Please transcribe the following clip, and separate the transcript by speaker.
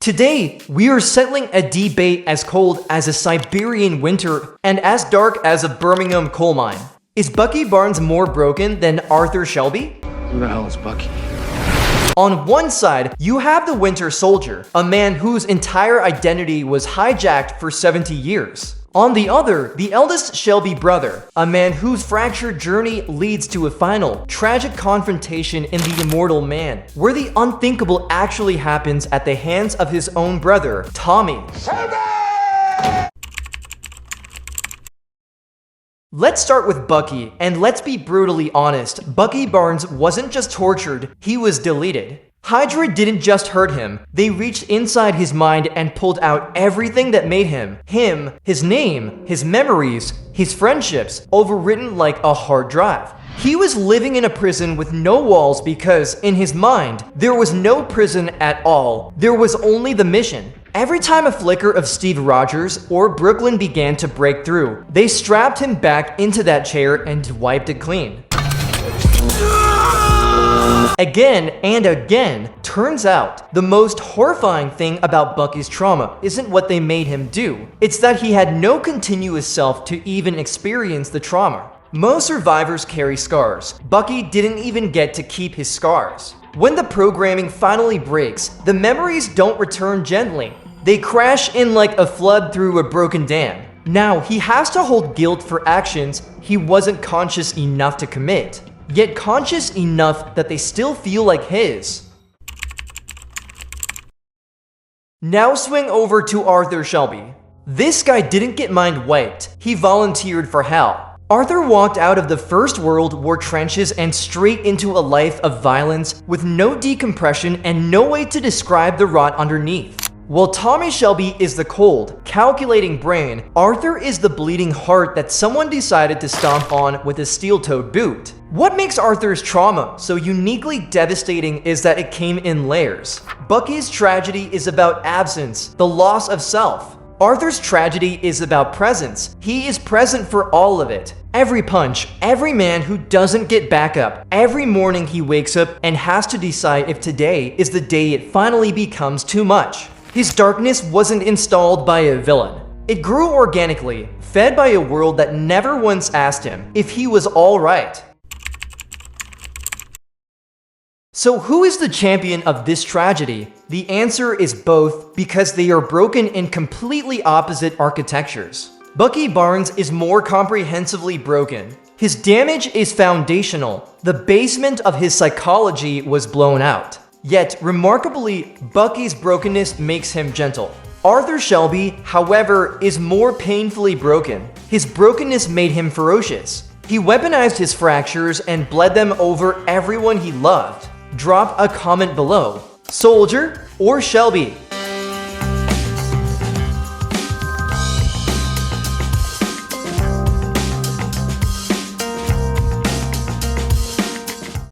Speaker 1: Today, we are settling a debate as cold as a Siberian winter and as dark as a Birmingham coal mine. Is Bucky Barnes more broken than Arthur Shelby?
Speaker 2: Who the hell is Bucky?
Speaker 1: On one side, you have the Winter Soldier, a man whose entire identity was hijacked for 70 years. On the other, the eldest Shelby brother, a man whose fractured journey leads to a final, tragic confrontation in The Immortal Man, where the unthinkable actually happens at the hands of his own brother, Tommy. Let's start with Bucky, and let's be brutally honest, Bucky Barnes wasn't just tortured, he was deleted. Hydra didn't just hurt him, they reached inside his mind and pulled out everything that made him, his name, his memories, his friendships, overwritten like a hard drive. He was living in a prison with no walls because, in his mind, there was no prison at all. There was only the mission. Every time a flicker of Steve Rogers or Brooklyn began to break through, they strapped him back into that chair and wiped it clean. Again and again. Turns out, the most horrifying thing about Bucky's trauma isn't what they made him do. It's that he had no continuous self to even experience the trauma. Most survivors carry scars. Bucky didn't even get to keep his scars. When the programming finally breaks, the memories don't return gently. They crash in like a flood through a broken dam. Now, he has to hold guilt for actions he wasn't conscious enough to commit, yet conscious enough that they still feel like his. Now swing over to Arthur Shelby. This guy didn't get mind wiped, he volunteered for hell. Arthur walked out of the First World War trenches and straight into a life of violence with no decompression and no way to describe the rot underneath. While Tommy Shelby is the cold, calculating brain, Arthur is the bleeding heart that someone decided to stomp on with a steel-toed boot. What makes Arthur's trauma so uniquely devastating is that it came in layers. Bucky's tragedy is about absence, the loss of self. Arthur's tragedy is about presence. He is present for all of it. Every punch, every man who doesn't get back up, every morning he wakes up and has to decide if today is the day it finally becomes too much. His darkness wasn't installed by a villain. It grew organically, fed by a world that never once asked him if he was all right. So who is the champion of this tragedy? The answer is both, because they are broken in completely opposite architectures. Bucky Barnes is more comprehensively broken. His damage is foundational. The basement of his psychology was blown out. Yet, remarkably, Bucky's brokenness makes him gentle. Arthur Shelby, however, is more painfully broken. His brokenness made him ferocious. He weaponized his fractures and bled them over everyone he loved. Drop a comment below. Soldier or Shelby?